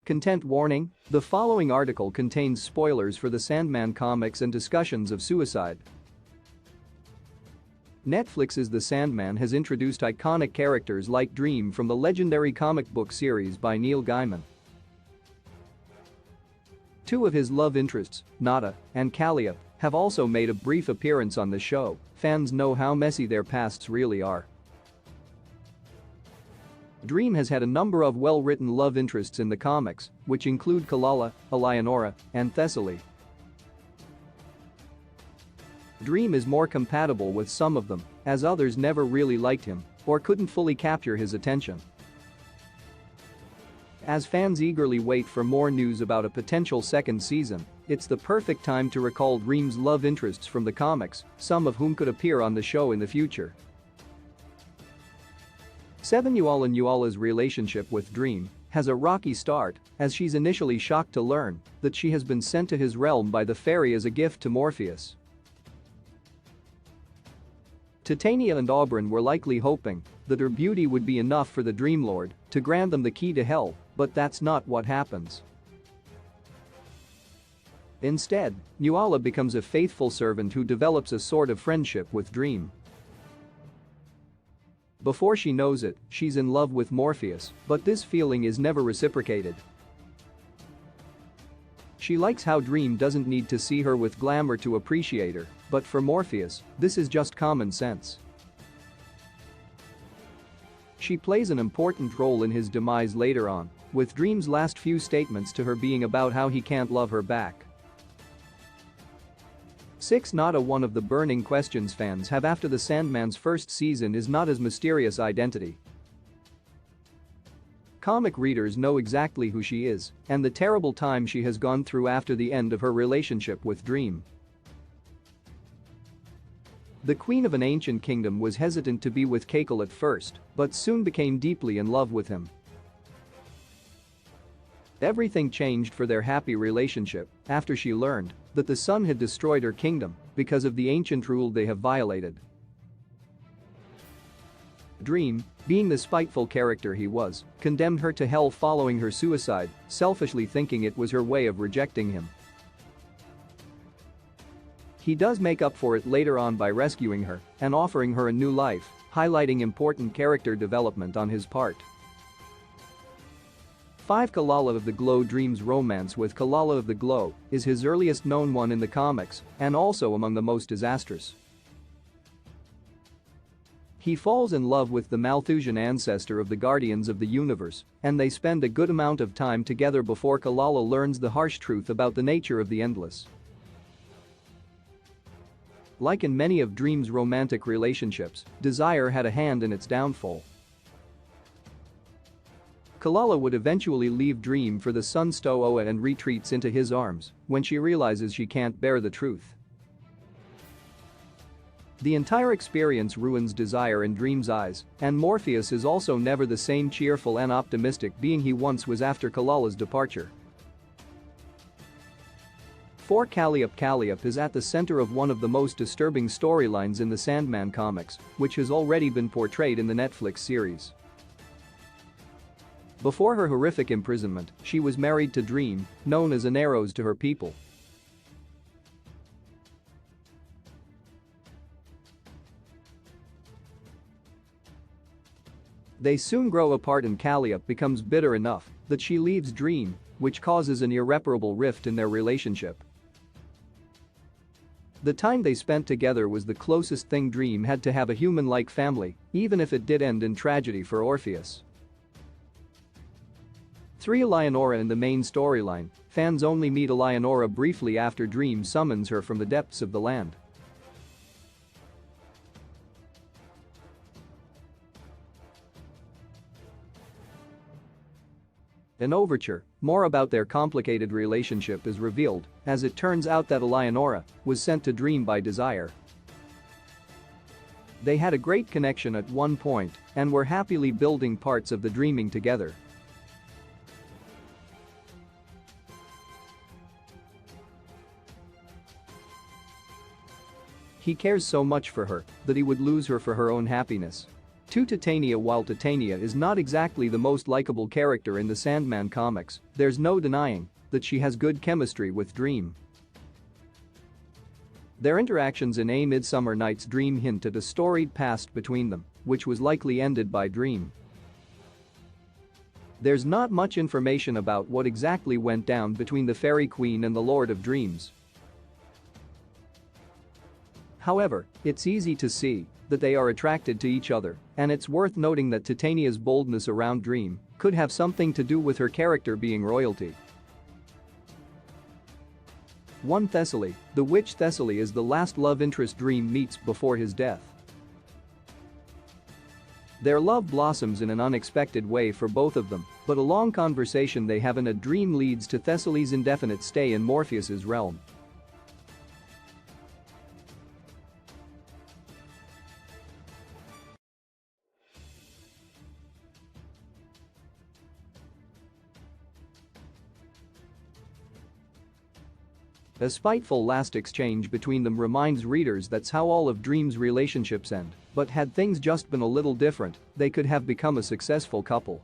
Content warning: the following article contains spoilers for the Sandman comics and discussions of suicide. Netflix's The Sandman has introduced iconic characters like Dream from the legendary comic book series by Neil Gaiman. Two of his love interests, Nada and Calliope, have also made a brief appearance on the show. Fans know how messy their pasts really are. Dream has had a number of well-written love interests in the comics, which include Kalala, Eleonora, and Thessaly. Dream is more compatible with some of them, as others never really liked him or couldn't fully capture his attention. As fans eagerly wait for more news about a potential second season, it's the perfect time to recall Dream's love interests from the comics, some of whom could appear on the show in the future. 7. Nuala's relationship with Dream has a rocky start, as she's initially shocked to learn that she has been sent to his realm by the fairy as a gift to Morpheus. Titania and Auburn were likely hoping that her beauty would be enough for the Dream Lord to grant them the key to hell, but that's not what happens. Instead, Nuala becomes a faithful servant who develops a sort of friendship with Dream. Before she knows it, she's in love with Morpheus, but this feeling is never reciprocated. She likes how Dream doesn't need to see her with glamour to appreciate her, but for Morpheus, this is just common sense. She plays an important role in his demise later on, with Dream's last few statements to her being about how he can't love her back. 6. Nada. One of the burning questions fans have after the Sandman's first season is Nada's mysterious identity. Comic readers know exactly who she is and the terrible time she has gone through after the end of her relationship with Dream. The queen of an ancient kingdom was hesitant to be with Kekel at first, but soon became deeply in love with him. Everything changed for their happy relationship after she learned that the sun had destroyed her kingdom because of the ancient rule they have violated. Dream, being the spiteful character he was, condemned her to hell following her suicide, selfishly thinking it was her way of rejecting him. He does make up for it later on by rescuing her and offering her a new life, highlighting important character development on his part. 5. Kalala of the Glow. Dream's romance with Kalala of the Glow is his earliest known one in the comics and also among the most disastrous. He falls in love with the Malthusian ancestor of the Guardians of the Universe, and they spend a good amount of time together before Kalala learns the harsh truth about the nature of the Endless. Like in many of Dream's romantic relationships, desire had a hand in its downfall. Kalala would eventually leave Dream for the sun Stoa and retreats into his arms when she realizes she can't bear the truth. The entire experience ruins desire in Dream's eyes, and Morpheus is also never the same cheerful and optimistic being he once was after Kalala's departure. 4. Calliope is at the center of one of the most disturbing storylines in the Sandman comics, which has already been portrayed in the Netflix series. Before her horrific imprisonment, she was married to Dream, known as an Eros to her people. They soon grow apart and Calliope becomes bitter enough that she leaves Dream, which causes an irreparable rift in their relationship. The time they spent together was the closest thing Dream had to have a human-like family, even if it did end in tragedy for Orpheus. 3. Eleonora. In the main storyline, fans only meet Eleonora briefly after Dream summons her from the depths of the land. In Overture, more about their complicated relationship is revealed, as it turns out that Eleonora was sent to Dream by Desire. They had a great connection at one point and were happily building parts of the dreaming together. He cares so much for her that he would lose her for her own happiness. To Titania. While Titania is not exactly the most likable character in the Sandman comics, there's no denying that she has good chemistry with Dream. Their interactions in A Midsummer Night's Dream hint at a storied past between them, which was likely ended by Dream. There's not much information about what exactly went down between the Fairy Queen and the Lord of Dreams. However, it's easy to see that they are attracted to each other, and it's worth noting that Titania's boldness around Dream could have something to do with her character being royalty. 1. Thessaly. The witch Thessaly is the last love interest Dream meets before his death. Their love blossoms in an unexpected way for both of them, but a long conversation they have in a dream leads to Thessaly's indefinite stay in Morpheus's realm. A spiteful last exchange between them reminds readers that's how all of Dream's relationships end, but had things just been a little different, they could have become a successful couple.